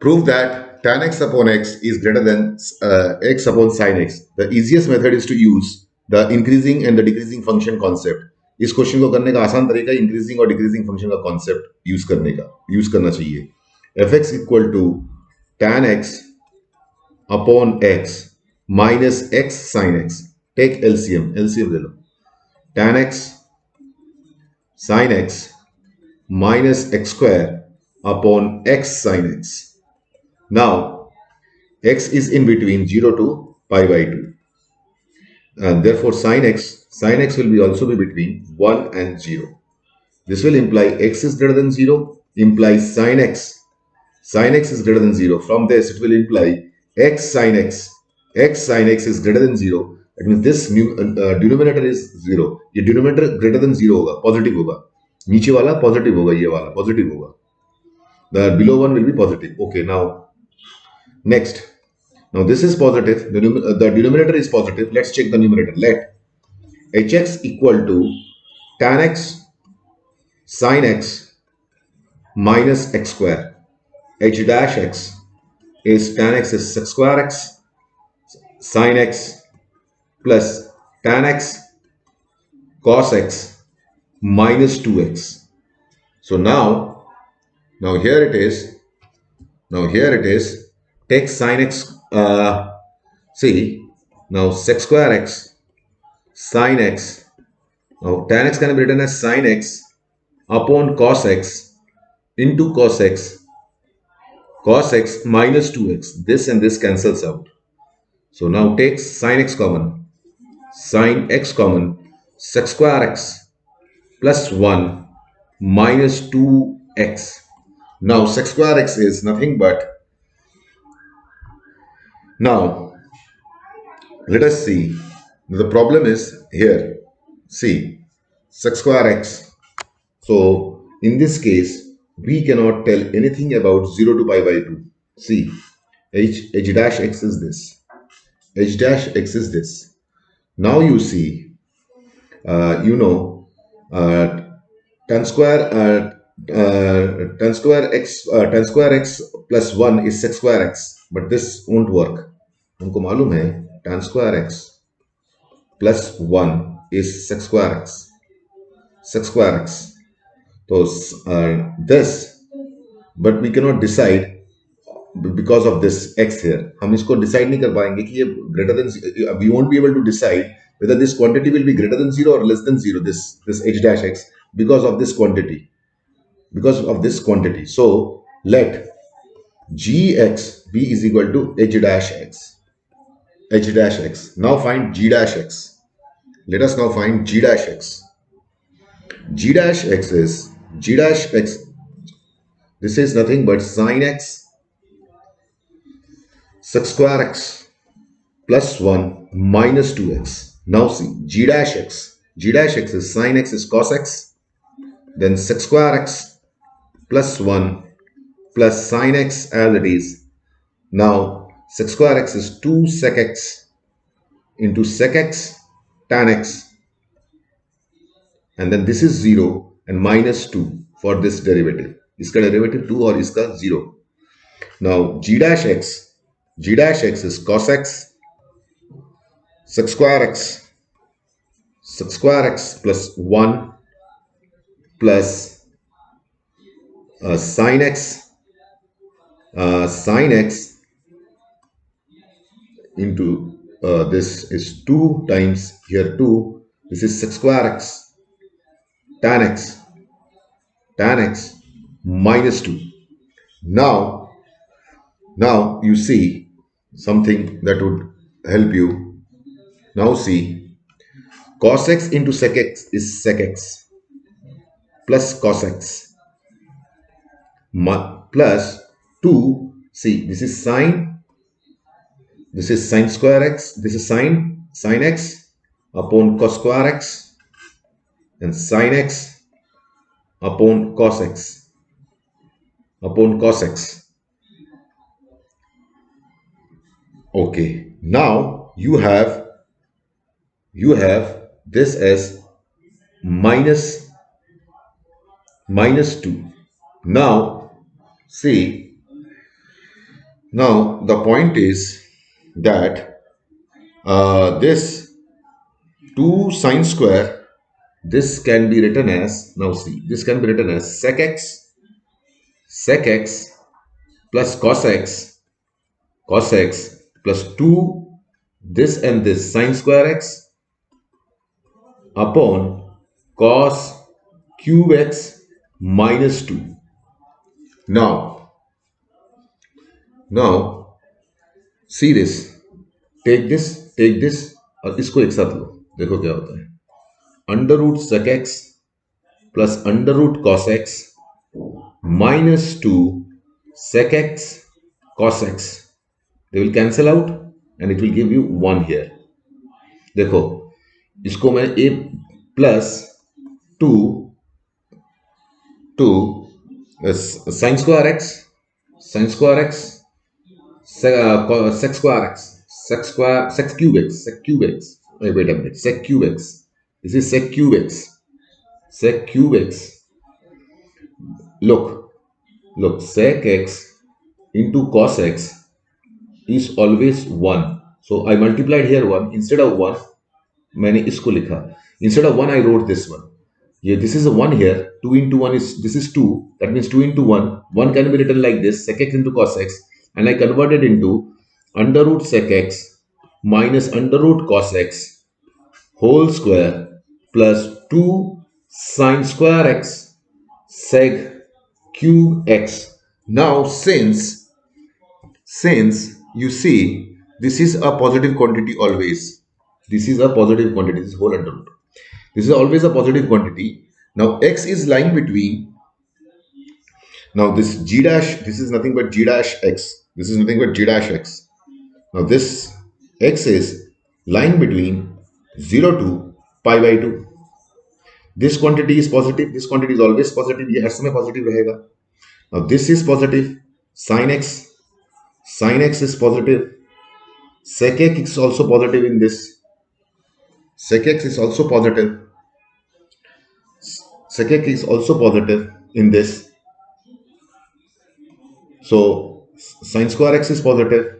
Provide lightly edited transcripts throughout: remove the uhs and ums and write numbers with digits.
Prove that tan x upon x is greater than x upon sin x. The easiest method is to use the increasing and the decreasing function concept. इस question को करने का आसान तरीका increasing और decreasing function का concept use करना चाहिए. F x equal to tan x upon x minus x sin x. Take LCM ले लो. Tan x sin x minus x square upon x sin x. Now x is in between 0 to pi by 2, and therefore sin x will be also be between 1 and 0. This will imply x is greater than 0, implies sin x is greater than 0. From this it will imply x sin x is greater than 0. That means this denominator is 0. ये denominator greater than 0 होगा, positive होगा. नीचे वाला positive होगा, ये वाला positive होगा. The below one will be positive. Okay, now next. Now this is positive. The denominator is positive. Let's check the numerator. Let hx equal to tan x sin x minus x square. H dash x is tan x is sec square x sin x plus tan x cos x minus 2x. So now here it is. Take sin x. See, now sec square x sin x. Now tan x can be written as sin x upon cos x into cos x minus 2x. This and this cancels out. So now take sin x common. Sec square x plus 1 minus 2x. Now sec square x is nothing but, now let us see. The problem is here. See, sec square x. So in this case we cannot tell anything about 0 to pi by 2. See, h dash x is this. H dash x is this. Now you see, tan square x plus 1 is sec square x, but this won't work. हमको मालूम है tan square x plus 1 is sec square x. So this, but we cannot decide because of this x here. हम इसको decide नहीं कर पाएंगे कि ये greater than, we won't be able to decide whether this quantity will be greater than 0 or less than 0, this h dash x, because of this quantity. So let gx be is equal to h dash x. Now find g dash x. Let us now find g dash x. G dash x is this is nothing but sin x sec square x plus 1 minus 2x. Now see, g dash x is sin x is cos x, then sec square x plus 1 plus sin x as it is. Now sec square x is 2 sec x into sec x tan x, and then this is 0 and minus 2 for this derivative. इसका derivative 2 और इसका 0. Now g dash x is cos x sec square x plus 1 plus sin x into this is 2 times here 2. This is sec square x tan x minus 2. Now you see something that would help you. Now see, cos x into sec x is sec x plus cos x plus 2. See, this is sin square x, this is sin x upon cos square x, and sin x upon cos x. Okay, now you have this as minus 2. Now see, Now the point is that this 2 sine square, this can be written as, now see, this can be written as sec x plus cos x plus 2 this and this sine square x upon cos cube x minus 2. Now, now see this, take this और इसको एक साथ लो, देखो क्या होता है, under root sec x plus under root cos x minus 2 sec x cos x. They will cancel out and it will give you 1 here. देखो इसको मैं a plus 2 sin square x sec square x sec cube x. Wait a minute, sec cube x. This is sec cube x. Look, sec x into cos x is always 1. So I multiplied here 1. Instead of 1, मैंने इसको लिखा. Instead of 1, I wrote this one. Yeah, this is a 1 here. 2 into 1 is, this is 2. That means 2 into 1. 1 can be written like this, sec x into cos x. And I converted into under root sec x minus under root cos x whole square plus 2 sine square x sec cube x. Now since you see this is a positive quantity always, this is a positive quantity, this whole under root, this is always a positive quantity. Now x is lying between, now this g dash, this is nothing but g dash x, this is nothing but g dash x. Now this x is lying between 0 to pi by 2. This quantity is positive, this quantity is always positive, ये हर समय positive रहेगा. Now this is positive, sin x is positive, sec x is also positive in this, sec x is also positive, sec x is also positive in this. So sin square x is positive,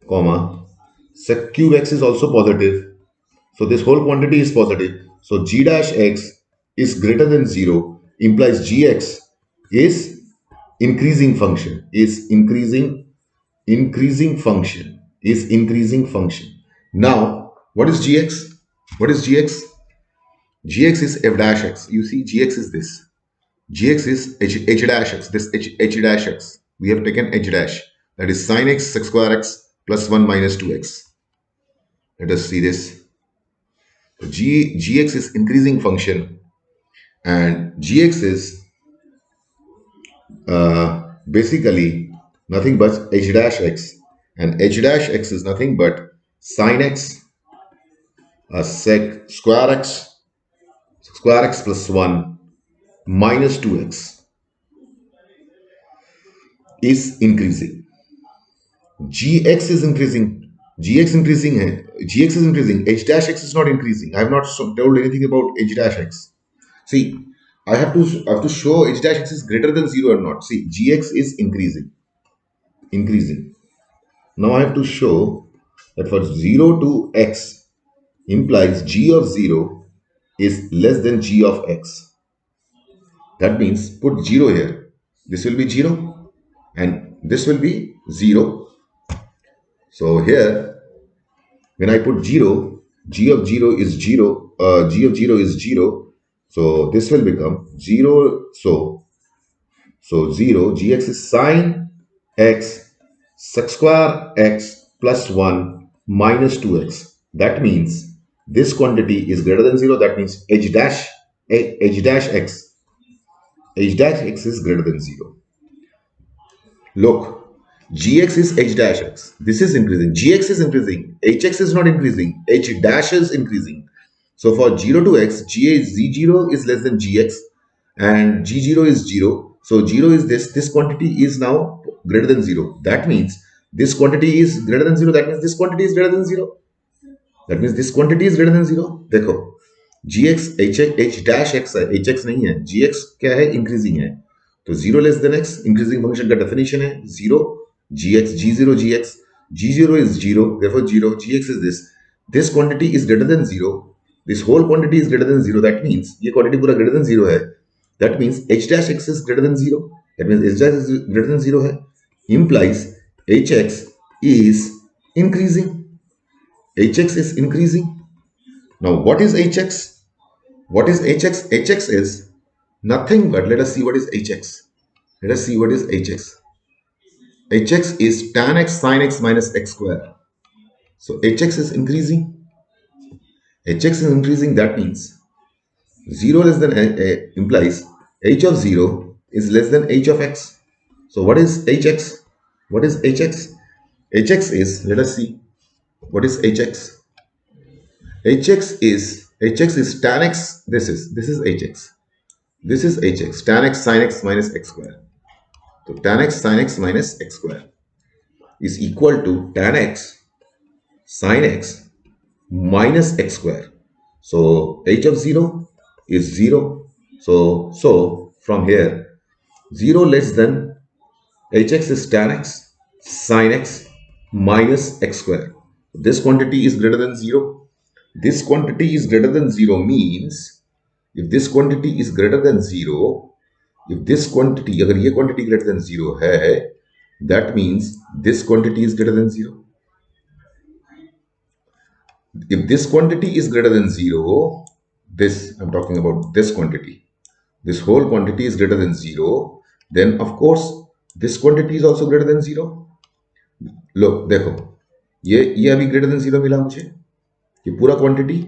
comma, sec cube x is also positive. So this whole quantity is positive. So g dash x is greater than 0 implies gx is increasing function, is increasing function. Now what is gx? Gx is f dash x. You see gx is this. Gx is h dash x. This h dash x. We have taken h dash. That is sin x sec square x plus 1 minus 2x. Let us see this. Gx is increasing function and gx is basically nothing but h dash x, and h dash x is nothing but sin x sec square x plus 1 minus 2x is increasing. gx is increasing, h dash x is not increasing. I have not told anything about h dash x. See, I have to show h dash x is greater than 0 or not. See, gx is increasing. Now I have to show that for 0 to x implies g of 0 is less than g of x. That means put 0 here. This will be 0 and this will be 0. So here, when I put 0, g of 0 is 0. G of 0 is 0. So this will become 0. So 0, gx is sin x sec square x plus 1 minus 2x. That means this quantity is greater than 0. That means h dash x is greater than 0. Look, gx is h dash x. This is increasing. Gx is increasing. hx is not increasing. H dash is increasing. So for 0 to x, z0 is less than gx and g0 is 0. So 0 is this. This quantity is now greater than 0. That means this quantity is greater than 0. That means this quantity is greater than 0. देखो gx h dash x है, hx नहीं है, gx क्या है, increasing है. तो 0 less than x increasing function का definition है 0 gx g0 is 0, therefore 0 gx is this quantity is greater than 0, this whole quantity is greater than 0, that means ये quantity पूरा greater than 0 है, that means h dash x is greater than 0, that means h dash is greater than 0 है, implies hx is increasing, hx is increasing. Now what is hx? What is hx? hx is nothing but, let us see what is hx. Let us see what is hx. hx is tan x sin x minus x square. So hx is increasing. hx is increasing, that means 0 less than implies h of 0 is less than h of x. So what is hx? What is hx? hx is, let us see what is hx. hx is tan x, this is hx. This is hx, tan x sin x minus x square. So tan x sin x minus x square is equal to tan x sin x minus x square. So h of 0 is 0. So from here 0 less than hx is tan x sin x minus x square. This quantity is greater than 0. This quantity is greater than 0 means if this quantity is greater than 0, if this quantity, अगर ये quantity greater than 0 है, that means this quantity is greater than 0. If this quantity is greater than 0, this, I'm talking about this quantity, this whole quantity is greater than 0, then of course this quantity is also greater than 0. लो देखो, ये अभी greater than 0 मिला मुझे, ये पूरा quantity,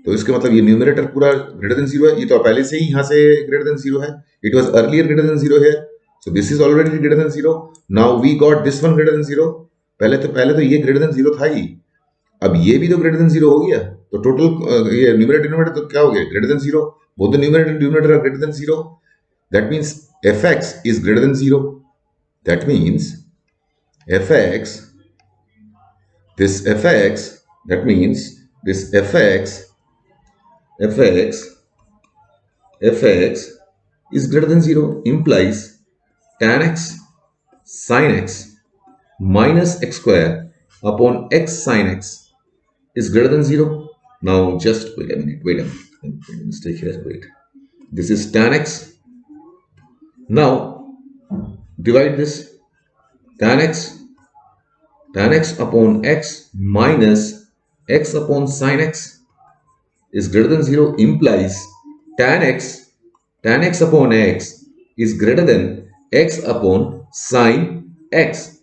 तो इसके मतलब ये न्यूमरेटर पूरा ग्रेटर देन 0 है, ये तो पहले से ही यहाँ से ग्रेटर देन 0 है, it was earlier greater than 0 है, so this is already greater than 0. Now we got this one greater than 0. पहले तो ये ग्रेटर देन 0 था ही, अब ये भी तो ग्रेटर देन 0 हो गया, तो टोटल ये न्यूमरेटर तो क्या हो गया, greater than 0. Both the numerator are greater than 0. That means fx is greater than 0. That means fx, this fx, that means this fx is greater than 0 implies tan x sin x minus x square upon x sin x is greater than 0. Now just wait a minute, mistake here, wait. This is tan x. Now divide this, tan x upon x minus x upon sin x is greater than 0 implies tan x upon x is greater than x upon sin x.